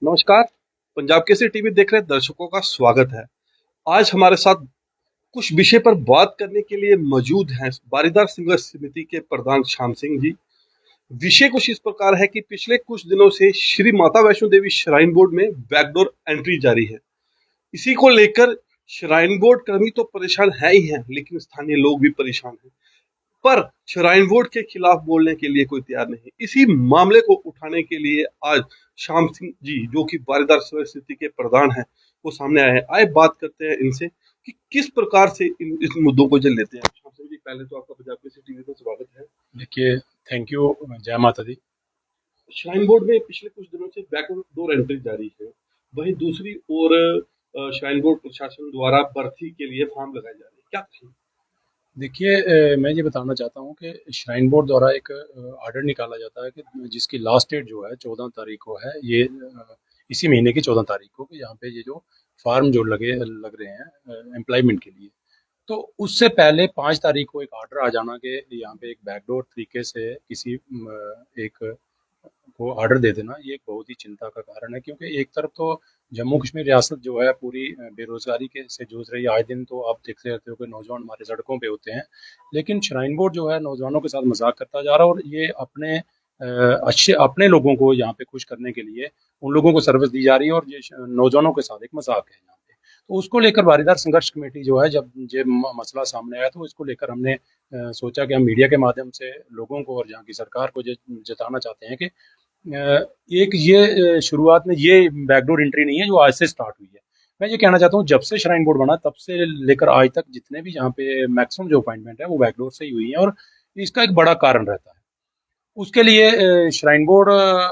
नमस्कार। पंजाब केसरी टीवी देख रहे दर्शकों का स्वागत है। आज हमारे साथ कुछ विषय पर बात करने के लिए मौजूद हैं बारीदार संघर्ष समिति के प्रधान श्याम सिंह जी। विषय कुछ इस प्रकार है कि पिछले कुछ दिनों से श्री माता वैष्णो देवी श्राइन बोर्ड में बैकडोर एंट्री जारी है। इसी को लेकर श्राइन बोर्ड कर्मी तो परेशान है ही हैं, लेकिन स्थानीय लोग भी परेशान हैं। पर श्राइन बोर्ड के खिलाफ बोलने के लिए कोई तैयार नहीं। इसी मामले को उठाने के लिए आज श्याम सिंह जी, जो कि बारीदार संघर्ष समिति के प्रधान हैं, वो सामने आए हैं। आए बात करते हैं इनसे कि किस प्रकार से इस मुद्दों को जल लेते हैं। श्याम सिंह जी, पहले तो आपका पंजाब केसरी टीवी में स्वागत है। देखिए, थैंक यू। जय माता दी। श्राइन बोर्ड में पिछले कुछ दिनों से बैकडोर एंट्री जारी है। वहीं दूसरी ओर श्राइन बोर्ड प्रशासन द्वारा भर्ती के लिए फॉर्म लगाए जा रहे हैं। क्या कहें? देखिए, मैं ये बताना चाहता हूँ कि श्राइन बोर्ड द्वारा एक ऑर्डर निकाला जाता है कि जिसकी लास्ट डेट जो है 14 तारीख को है, ये इसी महीने की 14 तारीख को, कि यहाँ पे ये जो फार्म जो लग रहे हैं एम्प्लॉयमेंट के लिए, तो उससे पहले 5 तारीख को एक ऑर्डर आ जाना कि यहाँ पे एक बैकडोर तरीके से किसी एक को ऑर्डर दे देना, ये एक बहुत ही चिंता का कारण है। क्योंकि एक तरफ तो जम्मू कश्मीर रियासत जो है पूरी बेरोजगारी के से जूझ रही है। आए दिन तो आप देखते रहते हो कि नौजवान हमारे सड़कों पे होते हैं, लेकिन श्राइन बोर्ड जो है नौजवानों के साथ मजाक करता जा रहा है, और ये अपने अपने लोगों को यहाँ पे खुश करने के लिए उन लोगों को सर्विस दी जा रही है, और ये नौजवानों के साथ एक मजाक है यहाँ पे। तो उसको लेकर बारीदार संघर्ष कमेटी जो है, जब ये मसला सामने आया तो इसको लेकर हमने सोचा कि हम मीडिया के माध्यम से लोगों को और यहाँ की सरकार को जताना चाहते हैं कि एक ये शुरुआत में ये बैकडोर एंट्री नहीं है जो आज से स्टार्ट हुई है। मैं ये कहना चाहता हूँ, जब से श्राइन बोर्ड बना तब से लेकर आज तक जितने भी यहाँ पे मैक्सिमम जो अपॉइंटमेंट है वो बैकडोर से ही हुई है, और इसका एक बड़ा कारण रहता है। उसके लिए श्राइन बोर्ड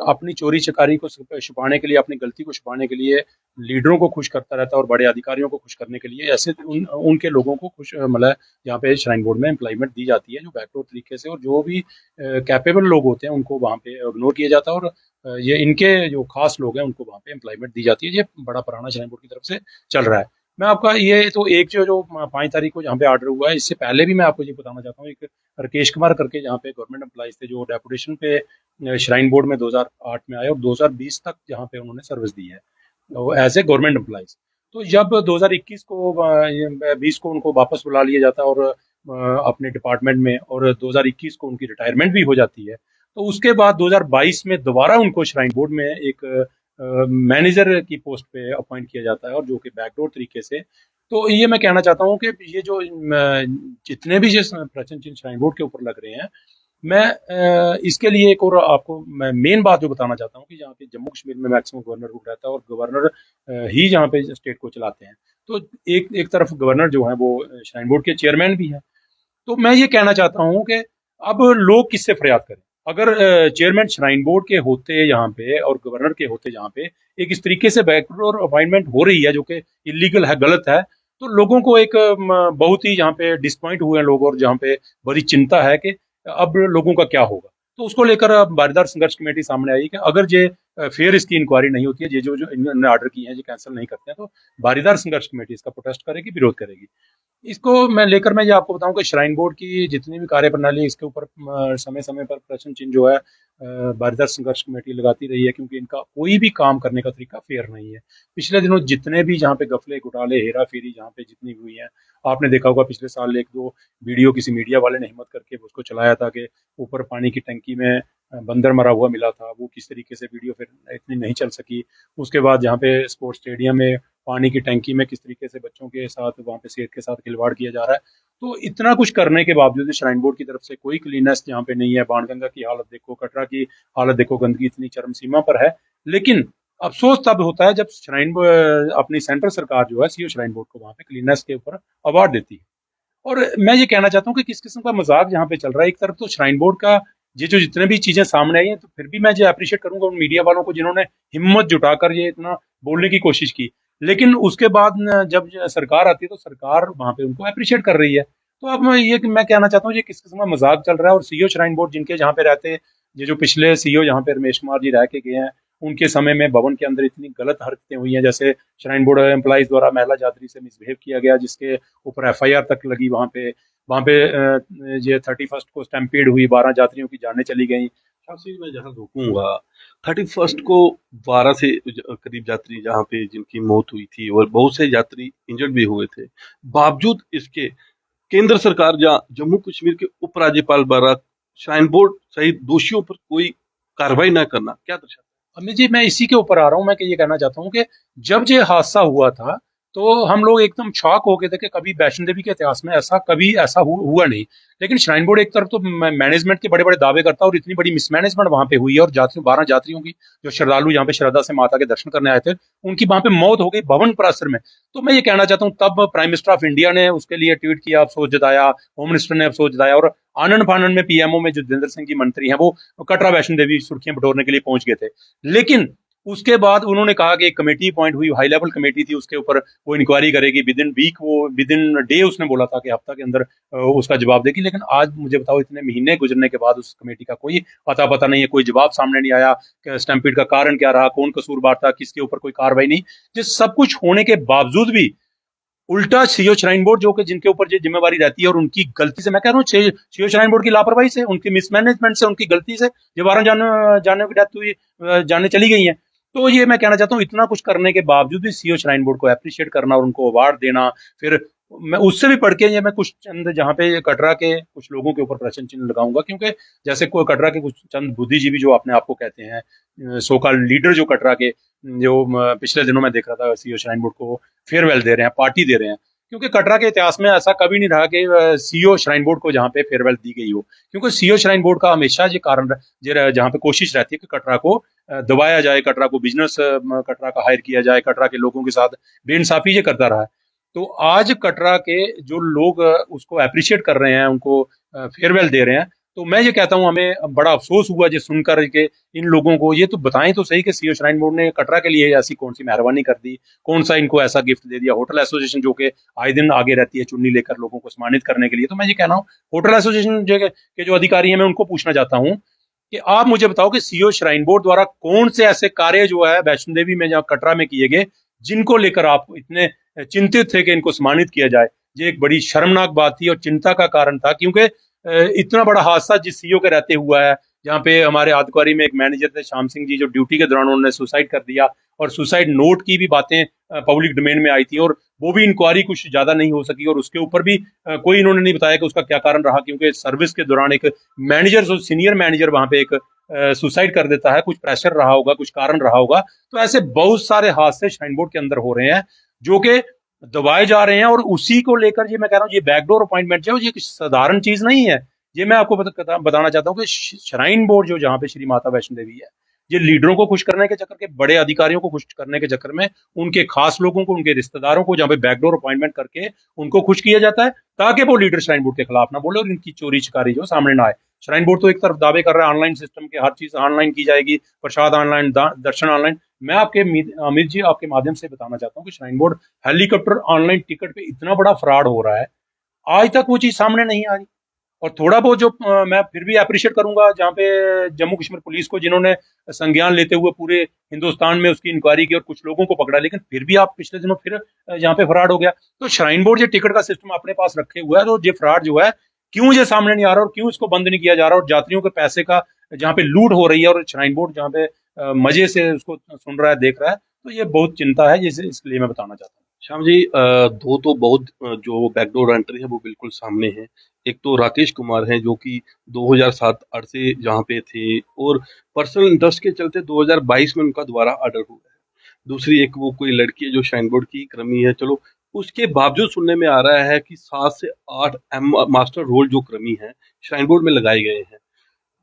अपनी चोरी चकारी को छुपाने के लिए, अपनी गलती को छुपाने के लिए लीडरों को खुश करता रहता है, और बड़े अधिकारियों को खुश करने के लिए ऐसे उनके लोगों को खुश मतलब यहाँ पे श्राइन बोर्ड में एम्प्लॉयमेंट दी जाती है जो बैकडोर तरीके से, और जो भी कैपेबल लोग होते हैं उनको वहाँ पे इग्नोर किया जाता है, और ये इनके जो खास लोग हैं उनको वहाँ पे एम्प्लॉयमेंट दी जाती है। ये बड़ा पुराना श्राइन बोर्ड की तरफ से चल रहा है। मैं आपका ये तो एक जो 5 तारीख को जहाँ पे ऑर्डर हुआ है, इससे पहले भी मैं आपको ये बताना चाहता हूँ, एक राकेश कुमार करके जहाँ पे गवर्नमेंट एम्प्लॉइज थे जो डेपुटेशन पे श्राइन बोर्ड में 2008 में आए, और 2020 तक जहाँ पे उन्होंने सर्विस दी है एज ए गवर्नमेंट एम्प्लॉइज। तो जब 2021 को 20 को उनको वापस बुला लिया जाता है और अपने डिपार्टमेंट में, और 2021 को उनकी रिटायरमेंट भी हो जाती है, तो उसके बाद 2022 में दोबारा उनको श्राइन बोर्ड में एक मैनेजर की पोस्ट पे अपॉइंट किया जाता है, और जो कि बैकडोर तरीके से। तो ये मैं कहना चाहता हूँ कि ये जो जितने भी प्रश्न चिन्ह श्राइन बोर्ड के ऊपर लग रहे हैं, मैं इसके लिए एक और आपको मैं मेन बात जो बताना चाहता हूँ कि यहाँ पे जम्मू कश्मीर में मैक्सिमम गवर्नर रूल रहता है, और गवर्नर ही यहाँ पे स्टेट को चलाते हैं। तो एक तरफ गवर्नर जो है वो श्राइन बोर्ड के चेयरमैन भी हैं। तो मैं ये कहना चाहता हूँ कि अब लोग किससे फरियाद करें? अगर चेयरमैन श्राइन बोर्ड के होते यहाँ पे और गवर्नर के होते यहाँ पे एक इस तरीके से बैकडोर अपॉइंटमेंट हो रही है जो कि इलीगल है, गलत है, तो लोगों को एक बहुत ही यहाँ पे डिसपॉइंट हुए हैं लोग, और जहाँ पे बड़ी चिंता है कि अब लोगों का क्या होगा। तो उसको लेकर अब बारीदार संघर्ष कमेटी सामने आई कि अगर ये फिर इसकी इंक्वायरी नहीं होती है, ये जो जो इन्होंने ऑर्डर किए हैं ये कैंसिल नहीं करते हैं, तो बारीदार संघर्ष कमेटी इसका प्रोटेस्ट करेगी, विरोध करेगी। इसको मैं लेकर मैं ये आपको बताऊं कि श्राइन बोर्ड की जितनी भी कार्यप्रणाली है, इसके ऊपर समय समय पर प्रश्न चिन्ह जो है बारीदार संघर्ष कमेटी लगाती रही है, क्योंकि इनका कोई भी काम करने का तरीका फेयर नहीं है। पिछले दिनों जितने भी जहाँ पे गफले घोटाले हेरा फेरी जहाँ पे जितनी हुई है, आपने देखा होगा पिछले साल एक दो वीडियो किसी मीडिया वाले ने हिम्मत करके उसको चलाया था कि ऊपर पानी की टंकी में बंदर मरा हुआ मिला था, वो किस तरीके से वीडियो फिर इतनी नहीं चल सकी। उसके बाद जहाँ पे स्पोर्ट्स स्टेडियम में पानी की टंकी में किस तरीके से बच्चों के साथ वहाँ पे सेहत के साथ खिलवाड़ किया जा रहा है। तो इतना कुछ करने के बावजूद श्राइन बोर्ड की तरफ से कोई क्लीनेस यहाँ पे नहीं है। बाणगंगा की हालत देखो, कटरा की हालत देखो, गंदगी इतनी चरम सीमा पर है। लेकिन अफसोस तब होता है जब श्राइन अपनी सेंट्रल सरकार जो है सीओ श्राइन बोर्ड को वहाँ पे क्लीनेस के ऊपर अवार्ड देती है। और मैं ये कहना चाहता हूँ कि किस किस्म का मजाक यहाँ पे चल रहा है। एक तरफ तो श्राइन बोर्ड का ये जो जितने भी चीजें सामने आई हैं, तो फिर भी मैं ये अप्रिशिएट करूंगा उन मीडिया वालों को जिन्होंने हिम्मत जुटाकर ये इतना बोलने की कोशिश की। लेकिन उसके बाद जब सरकार आती है तो सरकार वहां पे उनको अप्रिशिएट कर रही है। तो अब मैं कहना चाहता हूँ ये किस किस्म का मजाक चल रहा है। और सीईओ श्राइन बोर्ड जिनके जहाँ पे रहते, ये जो पिछले सीईओ यहाँ पे रमेश कुमार जी रह के गए हैं, उनके समय में भवन के अंदर इतनी गलत हरकतें हुई हैं, जैसे श्राइन बोर्ड एम्प्लॉइज द्वारा महिला यात्री से मिसबिहेव किया गया, जिसके ऊपर एफआईआर तक लगी। वहाँ पे ये 31 को स्टैम्पीड हुई, 12 यात्रियों की जानें चली गई। शासी मैं जहाँ रोकूंगा, 31st को 12 से करीब यात्री जहाँ पे जिनकी मौत हुई थी और बहुत से यात्री इंजर्ड भी हुए थे, बावजूद इसके केंद्र सरकार या जम्मू कश्मीर के उपराज्यपाल द्वारा श्राइन बोर्ड सहित दोषियों पर कोई कार्रवाई न करना क्या दर्शाता अमित जी, मैं इसी के ऊपर आ रहा हूँ। मैं कि ये कहना चाहता हूँ कि जब ये हादसा हुआ था तो हम लोग एकदम शॉक हो गए थे कि कभी वैष्णो देवी के इतिहास में ऐसा कभी ऐसा हुआ नहीं। लेकिन श्राइन बोर्ड एक तरफ तो मैनेजमेंट के बड़े बड़े दावे करता है और इतनी बड़ी मिसमैनेजमेंट वहां पे हुई है, और जात्रियों 12 यात्रियों की, जो श्रद्धालु यहाँ पे श्रद्धा से माता के दर्शन करने आए थे, उनकी वहां पे मौत हो गई भवन परिसर में। तो मैं ये कहना चाहता हूँ, तब प्राइम मिनिस्टर ऑफ इंडिया ने उसके लिए ट्वीट किया, अफसोस जताया, होम मिनिस्टर ने अफसोस जताया, और आनंद फानन में पीएमओ में जो जितेंद्र सिंह जी मंत्री हैं, वो कटरा वैष्णो देवी सुर्खियां बटोरने के लिए पहुंच गए थे। लेकिन उसके बाद उन्होंने कहा कि एक कमेटी अपॉइंट हुई, हाई लेवल कमेटी थी, उसके ऊपर वो इंक्वायरी करेगी विद इन वीक, वो विद इन डे उसने बोला था कि हफ्ता के अंदर उसका जवाब देगी। लेकिन आज मुझे बताओ, इतने महीने गुजरने के बाद उस कमेटी का कोई अता पता नहीं है, कोई जवाब सामने नहीं आया कि स्टैम्पीड का कारण क्या रहा, कौन कसूरवार था, किसके ऊपर कोई कार्रवाई नहीं। जिस सब कुछ होने के बावजूद भी उल्टा सीओ श्राइन बोर्ड, जो कि जिनके ऊपर ये जिम्मेवारी रहती है, और उनकी गलती से, मैं कह रहा हूँ सीओ श्राइन बोर्ड की लापरवाही से, उनकी मिसमैनेजमेंट से, उनकी गलती से ये 12 जानों की डेथ हुई, जाने चली गई है। तो ये मैं कहना चाहता हूँ, इतना कुछ करने के बावजूद भी सीओ श्राइन बोर्ड को अप्रिशिएट करना और उनको अवार्ड देना, फिर मैं उससे भी पढ़ के ये मैं कुछ चंद जहाँ पे कटरा के कुछ लोगों के ऊपर प्रश्न चिन्ह लगाऊंगा, क्योंकि जैसे कोई कटरा के कुछ चंद बुद्धिजीवी जो अपने आप को कहते हैं सो कॉल्ड लीडर, जो कटरा के, जो पिछले दिनों में देख रहा था सीओ श्राइन बोर्ड को फेयरवेल दे रहे हैं, पार्टी दे रहे हैं। क्योंकि कटरा के इतिहास में ऐसा कभी नहीं रहा कि सीओ श्राइन बोर्ड को जहाँ पे फेयरवेल दी गई हो। क्योंकि सीओ श्राइन बोर्ड का हमेशा ये कारण जहाँ पे कोशिश रहती है कि कटरा को दबाया जाए, कटरा को बिजनेस, कटरा का हायर किया जाए, कटरा के लोगों के साथ बेइंसाफी ये करता रहा है। तो आज कटरा के जो लोग उसको अप्रिशिएट कर रहे हैं, उनको फेयरवेल दे रहे हैं, तो मैं ये कहता हूँ, हमें बड़ा अफसोस हुआ ये सुनकर के इन लोगों को। ये तो बताएं तो सही कि सीओ श्राइन बोर्ड ने कटरा के लिए ऐसी कौन सी मेहरबानी कर दी, कौन सा इनको ऐसा गिफ्ट दे दिया। होटल एसोसिएशन जो कि आए दिन आगे रहती है चुन्नी लेकर लोगों को सम्मानित करने के लिए, तो मैं ये कह रहा हूँ, होटल एसोसिएशन के जो अधिकारी हैं, मैं उनको पूछना चाहता हूँ कि आप मुझे बताओ कि सीओ श्राइन बोर्ड द्वारा कौन से ऐसे कार्य जो है वैष्णो देवी में, जहाँ कटरा में किए गए, जिनको लेकर आप इतने चिंतित थे कि इनको सम्मानित किया जाए। ये एक बड़ी शर्मनाक बात थी और चिंता का कारण था, क्योंकि इतना बड़ा हादसा जिस सीईओ के रहते हुआ है, जहाँ पे हमारे आदकुआरी में एक मैनेजर थे श्याम सिंह जी, जो ड्यूटी के दौरान उन्होंने सुसाइड कर दिया, और सुसाइड नोट की भी बातें पब्लिक डोमेन में आई थी, और वो भी इंक्वायरी कुछ ज्यादा नहीं हो सकी, और उसके ऊपर भी कोई इन्होंने नहीं बताया कि उसका क्या कारण रहा। क्योंकि सर्विस के दौरान एक मैनेजर, सीनियर मैनेजर वहां पे एक सुसाइड कर देता है, कुछ प्रेशर रहा होगा, कुछ कारण रहा होगा। तो ऐसे बहुत सारे हादसे श्राइन बोर्ड के अंदर हो रहे हैं जो कि दबाए जा रहे हैं, और उसी को लेकर ये मैं कह रहा हूँ, ये बैकडोर अपॉइंटमेंट जो है, ये साधारण चीज नहीं है। ये मैं आपको बताना चाहता हूँ कि श्राइन बोर्ड जो जहाँ पे श्री माता वैष्णो देवी है, ये लीडरों को खुश करने के चक्कर के, बड़े अधिकारियों को खुश करने के चक्कर में, उनके खास लोगों को, उनके रिश्तेदारों को जहाँ पे बैकडोर अपॉइंटमेंट करके उनको खुश किया जाता है, ताकि वो लीडर श्राइन बोर्ड के खिलाफ ना बोले और इनकी चोरी चकारी जो सामने ना आए। श्राइन बोर्ड तो एक तरफ दावे कर रहा है ऑनलाइन सिस्टम के, हर चीज ऑनलाइन की जाएगी, प्रसाद ऑनलाइन, दर्शन ऑनलाइन। मैं आपके अमित जी, आपके माध्यम से बताना चाहता हूँ कि shrine board helicopter online ticket पे इतना बड़ा फ्रॉड हो रहा है, आज तक वो चीज सामने नहीं आ रही। और थोड़ा बहुत जो मैं फिर भी अप्रिशिएट करूंगा जहाँ पे जम्मू कश्मीर पुलिस को, जिन्होंने संज्ञान लेते हुए पूरे हिंदुस्तान में उसकी इंक्वायरी की और कुछ लोगों को पकड़ा। लेकिन फिर भी आप पिछले दिनों फिर यहाँ पे फ्रॉड हो गया। तो श्राइन बोर्ड ये टिकट का सिस्टम अपने पास रखे हुआ है, तो ये फ्रॉड जो है क्यों ये सामने नहीं आ रहा, और क्यों इसको बंद नहीं किया जा रहा, और यात्रियों के पैसे का जहाँ पे लूट हो रही है, और श्राइन बोर्ड जहाँ पे मजे से उसको सुन रहा है, देख रहा है, तो ये बहुत चिंता है। इसलिए मैं बताना चाहता हूँ। श्याम जी, दो तो बहुत जो बैकडोर एंट्री है वो बिल्कुल सामने है। एक तो राकेश कुमार हैं जो कि 2007-8 से जहाँ पे थे और पर्सनल इंटरेस्ट के चलते 2022 में उनका दोबारा ऑर्डर हुआ है। दूसरी एक वो कोई लड़की है जो श्राइन बोर्ड की क्रमी है। चलो, उसके बावजूद सुनने में आ रहा है कि 7 से 8 मास्टर रोल जो क्रमी है श्राइन बोर्ड में लगाए गए हैं।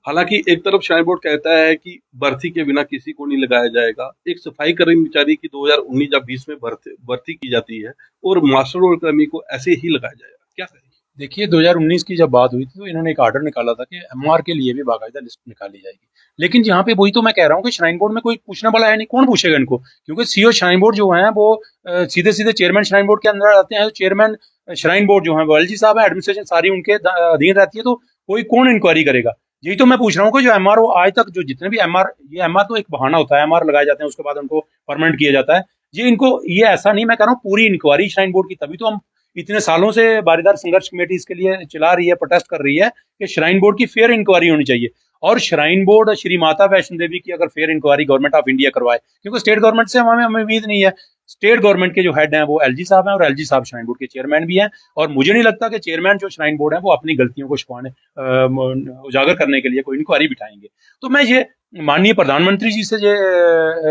हालांकि एक तरफ श्राइन बोर्ड कहता है कि भर्ती के बिना किसी को नहीं लगाया जाएगा। एक सफाई कर्मचारी की 2019 या 20 में भर्ती की जाती है और मास्टर रोल कर्मी को ऐसे ही लगाया जाएगा, क्या कहेंगे? देखिए, 2019 की जब बात हुई थी तो इन्होंने एक ऑर्डर निकाला था कि एमआर के लिए भी बाकायदा लिस्ट निकाली जाएगी। लेकिन यहाँ पे वही तो मैं कह रहा हूँ कि श्राइन बोर्ड में कोई पूछने वाला है नहीं, कौन पूछेगा इनको? क्योंकि सीईओ श्राइन बोर्ड जो है वो सीधे सीधे चेयरमैन श्राइन बोर्ड के अंदर आते हैं। तो चेयरमैन श्राइन बोर्ड जो है वो एलजी साहब है, एडमिनिस्ट्रेशन सारी उनके अधीन रहती है, तो कोई कौन इंक्वायरी करेगा? यही तो मैं पूछ रहा हूँ कि जो एमआर आज तक जो जितने भी एमआर, ये एमआर तो एक बहाना होता है, एमआर लगाए जाते हैं उसके बाद उनको परमानेंट किया जाता है। ये इनको, ये ऐसा नहीं, मैं कह रहा हूँ पूरी इंक्वायरी श्राइन बोर्ड की, तभी तो हम इतने सालों से बारीदार संघर्ष कमेटी इसके लिए चला रही है, प्रोटेस्ट कर रही है कि श्राइन बोर्ड की फेयर इंक्वायरी होनी चाहिए। और श्राइन बोर्ड श्री माता वैष्णो देवी की अगर fair inquiry government of India करवाए, क्योंकि स्टेट गवर्नमेंट से हमें हमें उम्मीद नहीं है। स्टेट गवर्नमेंट के जो हेड हैं वो एलजी साहब हैं, और एलजी साहब श्राइन बोर्ड के चेयरमैन भी हैं, और मुझे नहीं लगता कि चेयरमैन जो श्राइन बोर्ड है वो अपनी गलतियों को छुपाने उजागर करने के लिए कोई इंक्वायरी बिठाएंगे। तो मैं ये माननीय प्रधानमंत्री जी से ये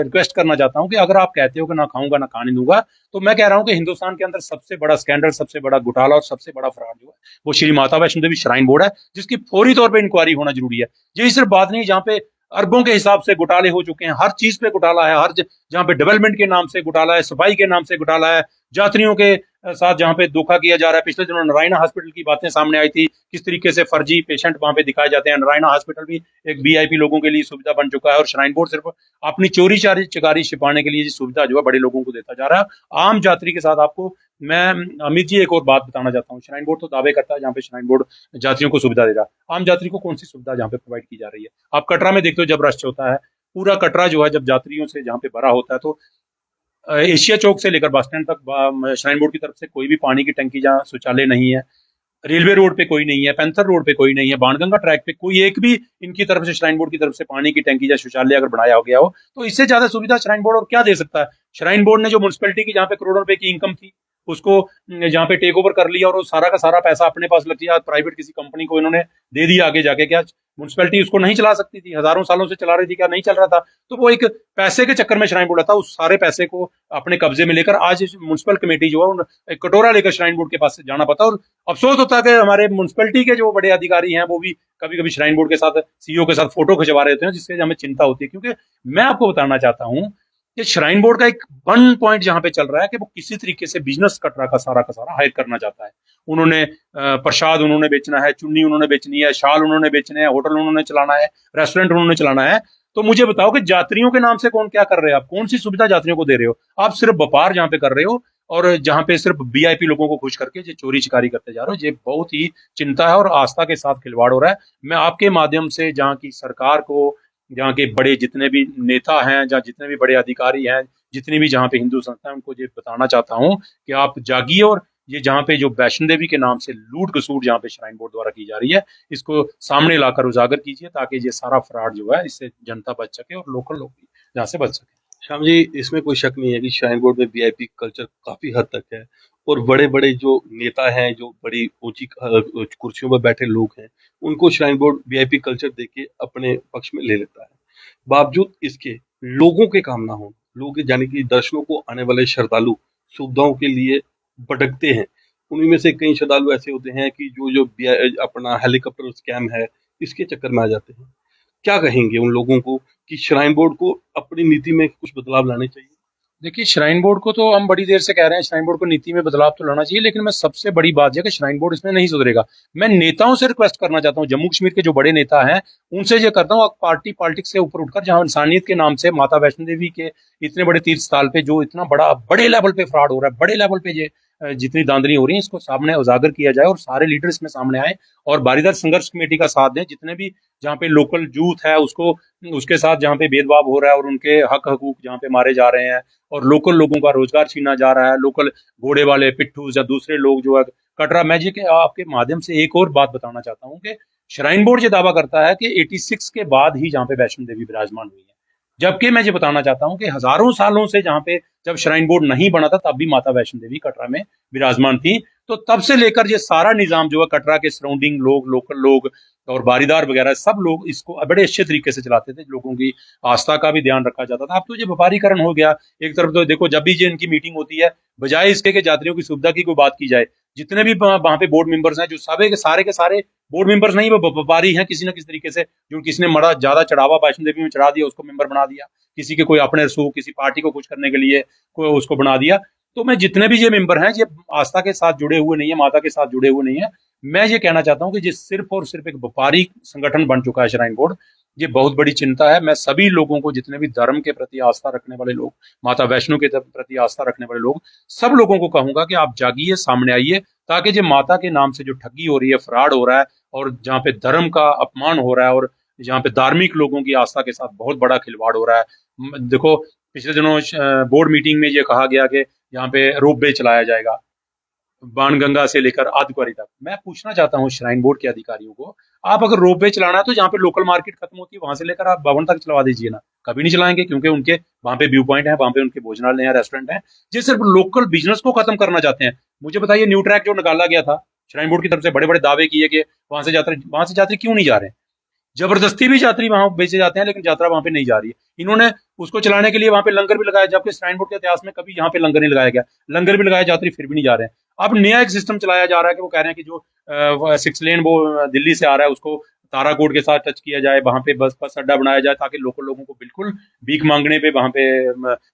रिक्वेस्ट करना चाहता हूं कि अगर आप कहते हो कि ना खाऊंगा ना खाने दूंगा, तो मैं कह रहा हूं कि हिंदुस्तान के अंदर सबसे बड़ा स्कैंडल, सबसे बड़ा घोटाला और सबसे बड़ा फ्रॉड जो है वो श्री माता वैष्णो देवी श्राइन बोर्ड है, जिसकी फौरी तौर पर इंक्वायरी होना जरूरी है। यही सिर्फ बात नहीं, जहाँ पे अरबों के हिसाब से घोटाले हो चुके हैं, हर चीज पे घोटाला है, हर जहाँ पे डेवलपमेंट के नाम से घोटाला है, सफाई के नाम से घोटाला है, यात्रियों के साथ जहाँ पे धोखा किया जा रहा है। पिछले दिनों नारायणा हॉस्पिटल की बातें सामने आई थी, किस तरीके से फर्जी पेशेंट वहां पे दिखाए जाते हैं। नारायणा हॉस्पिटल भी एक वीआईपी लोगों के लिए सुविधा बन चुका है, और श्राइन बोर्ड सिर्फ अपनी चोरी चारी चिकारी छिपाने के लिए ये सुविधा जो है बड़े लोगों को देता जा रहा है। आम यात्री के साथ आपको मैं, अमित जी, एक और बात बताना चाहता हूँ। श्राइन बोर्ड तो दावे करता है जहाँ पे श्राइन बोर्ड यात्रियों को सुविधा दे रहा है, आम यात्री को कौन सी सुविधा जहाँ पे प्रोवाइड की जा रही है? आप कटरा में देखते हो जब रश होता है, पूरा कटरा जो है जब यात्रियों से जहाँ पे भरा होता है, तो एशिया चौक से लेकर बस स्टैंड तक श्राइन बोर्ड की तरफ से कोई भी पानी की टंकी जहाँ शौचालय नहीं है, रेलवे रोड पे कोई नहीं है, पैंथर रोड पे कोई नहीं है, बाणगंगा ट्रैक पे कोई एक भी इनकी तरफ से श्राइन बोर्ड की तरफ से पानी की टंकी या शौचालय अगर बनाया हो गया हो, तो इससे ज्यादा सुविधा श्राइन बोर्ड और क्या दे सकता है? श्राइन बोर्ड ने जो म्यूनसिपैलिटी की जहाँ पे करोड़ों रुपए की इनकम थी, उसको जहाँ पे टेक ओवर कर लिया और वो सारा का सारा पैसा अपने पास लग गया, प्राइवेट किसी कंपनी को इन्होंने दे दिया आगे जाके। क्या म्यूनसिपैलिटी उसको नहीं चला सकती थी? हजारों सालों से चला रही थी, क्या नहीं चल रहा था? तो वो एक पैसे के चक्कर में श्राइन बोर्ड था, उस सारे पैसे को अपने कब्जे में लेकर आज म्यूनसिपल कमेटी जो है एक कटोरा लेकर श्राइन बोर्ड के पास जाना पड़ता। और अफसोस होता है कि हमारे म्यूनसिपैलिटी के जो बड़े अधिकारी हैं वो भी कभी कभी श्राइन बोर्ड के साथ, सीईओ के साथ फोटो खिंचवा रहे होते हैं, जिससे हमें चिंता होती है। क्योंकि मैं आपको बताना चाहता हूं कि श्राइन बोर्ड का एक वन पॉइंट जहां पे चल रहा है कि वो किसी तरीके से बिजनेस कटरा का सारा हायर करना चाहता है। उन्होंने प्रसाद उन्होंने बेचना है, चुन्नी उन्होंने बेचनी है, शाल उन्होंने बेचने हैं, होटल उन्होंने चलाना है, रेस्टोरेंट उन्होंने चलाना है। तो मुझे बताओ कि यात्रियों के नाम से कौन क्या कर रहे हो? आप कौन सी सुविधा यात्रियों को दे रहे हो? आप सिर्फ व्यापार जहां पे कर रहे हो, और जहां पे सिर्फ वीआईपी लोगों को खुश करके ये चोरी चिकारी करते जा रहे हो। ये बहुत ही चिंता है और आस्था के साथ खिलवाड़ हो रहा है। मैं आपके माध्यम से जहाँ की सरकार को, जहाँ के बड़े जितने भी नेता हैं, जहाँ जितने भी बड़े अधिकारी हैं, जितनी भी जहाँ पे हिंदू संस्था है, उनको ये बताना चाहता हूँ कि आप जागिए, और ये जहाँ पे जो वैष्णो देवी के नाम से लूट खसूट जहाँ पे श्राइन बोर्ड द्वारा की जा रही है, इसको सामने लाकर उजागर कीजिए, ताकि ये सारा फ्रॉड जो है इससे जनता बच सके और लोकल लोग भी यहाँ से बच सके। श्याम जी, इसमें कोई शक नहीं है कि श्राइन बोर्ड में वीआईपी कल्चर काफी हद तक है, और बड़े बड़े जो नेता हैं, जो बड़ी ऊंची कुर्सियों पर बैठे लोग हैं, उनको श्राइन बोर्ड वीआईपी कल्चर देके अपने पक्ष में ले लेता है। बावजूद इसके लोगों के काम ना हो, लोग यानी कि दर्शनों को आने वाले श्रद्धालु सुविधाओं के लिए भटकते हैं। उन्हीं में से कई श्रद्धालु ऐसे होते हैं कि जो जो अपना हेलीकॉप्टर स्कैम है, इसके चक्कर में आ जाते हैं। क्या कहेंगे उन लोगों को कि श्राइन बोर्ड को अपनी नीति में कुछ बदलाव लाने चाहिए? देखिए, श्राइन बोर्ड को तो हम बड़ी देर से कह रहे हैं, श्राइन बोर्ड को नीति में बदलाव तो लाना चाहिए, लेकिन मैं सबसे बड़ी बात यह कि श्राइन बोर्ड इसमें नहीं सुधरेगा। मैं नेताओं से रिक्वेस्ट करना चाहता हूँ, जम्मू कश्मीर के जो बड़े नेता हैं उनसे ये करता हूँ, पार्टी पॉलिटिक्स से ऊपर उठकर जहां इंसानियत के नाम से माता वैष्णो देवी के इतने बड़े तीर्थ स्थल पे जो इतना बड़े लेवल पे फ्रॉड हो रहा है, बड़े लेवल पे ये जितनी धांधली हो रही है, इसको सामने उजागर किया जाए और सारे लीडर इसमें सामने आए और बारीदार संघर्ष कमेटी का साथ दें। जितने भी जहाँ पे लोकल यूथ है उसको, उसके साथ जहाँ पे भेदभाव हो रहा है और उनके हक हकूक जहाँ पे मारे जा रहे हैं और लोकल लोगों का रोजगार छीना जा रहा है, लोकल घोड़े वाले पिट्ठू या दूसरे लोग जो है कटरा मैजिक के आपके माध्यम से एक और बात बताना चाहता हूँ कि श्राइन बोर्ड ये दावा करता है कि 86 के बाद ही जहाँ पे वैष्णो देवी विराजमान हुई है, जबकि मैं ये बताना चाहता हूँ कि हजारों सालों से जहाँ पे जब श्राइन बोर्ड नहीं बना था तब भी माता वैष्णो देवी कटरा में विराजमान थी। तो तब से लेकर ये सारा निजाम जो है कटरा के सराउंडिंग लोग, लोकल लोग और बारीदार वगैरह सब लोग इसको बड़े अच्छे तरीके से चलाते थे, लोगों की आस्था का भी ध्यान रखा जाता था। अब तो ये व्यापारीकरण हो गया। एक तरफ तो देखो, जब भी ये इनकी मीटिंग होती है, बजाय इसके कि यात्रियों की सुविधा की कोई बात की जाए, जितने भी वहां पे बोर्ड मेंबर्स हैं, जो सारे के सारे बोर्ड मेंबर्स नहीं, वो व्यापारी हैं किसी ना किसी तरीके से। जो किसी ने बड़ा ज्यादा चढ़ावा वैष्णो देवी में चढ़ा दिया उसको मेंबर बना दिया, किसी के कोई अपने रसूख किसी पार्टी को खुश करने के लिए कोई उसको बना दिया। तो मैं जितने भी ये मेंबर हैं, ये आस्था के साथ जुड़े हुए नहीं है, माता के साथ जुड़े हुए नहीं है। मैं ये कहना चाहता हूँ कि ये सिर्फ और सिर्फ एक व्यापारी संगठन बन चुका है श्राइन बोर्ड। ये बहुत बड़ी चिंता है। मैं सभी लोगों को, जितने भी धर्म के प्रति आस्था रखने वाले लोग, माता वैष्णो के प्रति आस्था रखने वाले लोग, सब लोगों को कहूंगा कि आप जागिए, सामने आइए, ताकि जो माता के नाम से जो ठगी हो रही है, फ्रॉड हो रहा है और जहाँ पे धर्म का अपमान हो रहा है और जहाँ पे धार्मिक लोगों की आस्था के साथ बहुत बड़ा खिलवाड़ हो रहा है। देखो, पिछले दिनों बोर्ड मीटिंग में ये कहा गया कि यहाँ पे रोप वे चलाया जाएगा। बाणगंगा से लेकर आदिक्वारी तक। मैं पूछना चाहता हूँ श्राइन बोर्ड के अधिकारियों को, आप अगर रोपवे चलाना है तो जहाँ पे लोकल मार्केट खत्म होती है वहां से लेकर आप भवन तक चलवा दीजिए ना। कभी नहीं चलाएंगे, क्योंकि उनके वहां पे व्यू पॉइंट है, वहां पे उनके भोजनालय है, रेस्टोरेंट है। ये सिर्फ लोकल बिजनेस को खत्म करना चाहते हैं। मुझे बताइए, न्यू ट्रैक जो निकाला गया था श्राइन बोर्ड की तरफ से, बड़े बड़े दावे किए कि वहां से यात्री क्यों नहीं जा रहे हैं? जबरदस्ती भी यात्री वहां भेजे जाते हैं, लेकिन यात्रा वहां पे नहीं जा रही है। इन्होंने उसको चलाने के लिए वहां पे लंगर भी लगाया, जबकि श्राइन बोर्ड के इतिहास में कभी यहाँ पे लंगर नहीं लगाया गया। लंगर भी लगाया, यात्री फिर भी नहीं जा रहे हैं। अब नया एक सिस्टम चलाया जा रहा है कि वो कह रहे हैं कि जो 6 लेन वो दिल्ली से आ रहा है उसको ताराकोट के साथ टच किया जाए, वहां पे बस अड्डा बनाया जाए, ताकि लोकल लोगों को बिल्कुल भीख मांगने पे वहां पे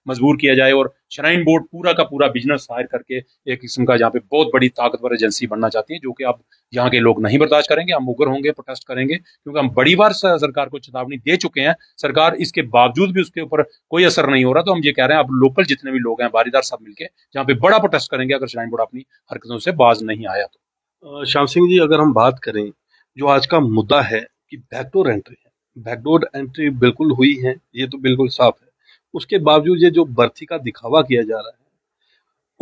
मजबूर किया जाए। और श्राइन बोर्ड पूरा का पूरा बिजनेस हायर करके एक किस्म का जहाँ पे बहुत बड़ी ताकतवर एजेंसी बनना चाहती है, जो कि अब यहाँ के लोग नहीं बर्दाश्त करेंगे। हम उग्र होंगे, प्रोटेस्ट करेंगे, क्योंकि हम बड़ी बार सरकार को चेतावनी दे चुके हैं। सरकार इसके बावजूद भी उसके ऊपर कोई असर नहीं हो रहा। तो हम ये कह रहे हैं, अब लोकल जितने भी लोग हैं, बारीदार सब मिलके जहाँ पे बड़ा प्रोटेस्ट करेंगे, अगर श्राइन बोर्ड अपनी हरकतों से बाज नहीं आया तो। श्याम सिंह जी, अगर हम बात करें, जो आज का मुद्दा है कि बैकडोर एंट्री है, बैकडोर एंट्री बिल्कुल हुई है, ये तो बिल्कुल साफ है। उसके बावजूद ये जो बर्फी का दिखावा किया जा रहा है,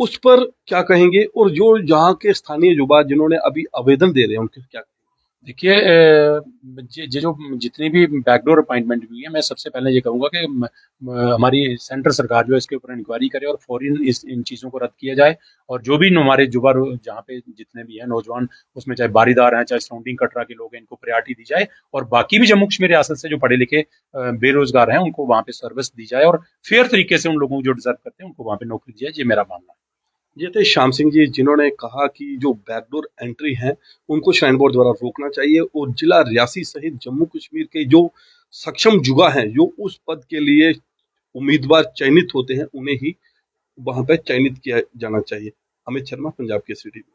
उस पर क्या कहेंगे? और जो यहाँ के स्थानीय युवा जिन्होंने अभी आवेदन दे रहे हैं, उनके क्या? देखिए, ये जो जितनी भी बैकडोर अपॉइंटमेंट हुई है, मैं सबसे पहले ये कहूंगा कि हमारी सेंट्रल सरकार जो है इसके ऊपर इंक्वायरी करे और फौरन इन चीज़ों को रद्द किया जाए। और जो भी हमारे युवा जहाँ पे जितने भी हैं नौजवान, उसमें चाहे बारीदार हैं चाहे सराउंडिंग कटरा के लोग हैं, इनको प्रायोरिटी दी जाए। और बाकी भी जम्मू कश्मीर रियासत से जो पढ़े लिखे बेरोजगार हैं, उनको वहाँ पे सर्विस दी जाए और फेयर तरीके से उन लोगों को जो डिजर्व करते हैं उनको वहाँ पे नौकरी दी जाए। ये मेरा मानना है। ये थे श्याम सिंह जी, जिन्होंने कहा कि जो बैकडोर एंट्री है, उनको श्राइन बोर्ड द्वारा रोकना चाहिए और जिला रियासी सहित जम्मू कश्मीर के जो सक्षम युवा हैं, जो उस पद के लिए उम्मीदवार चयनित होते हैं, उन्हें ही वहां पर चयनित किया जाना चाहिए। अमित शर्मा, पंजाब केसरी टीवी।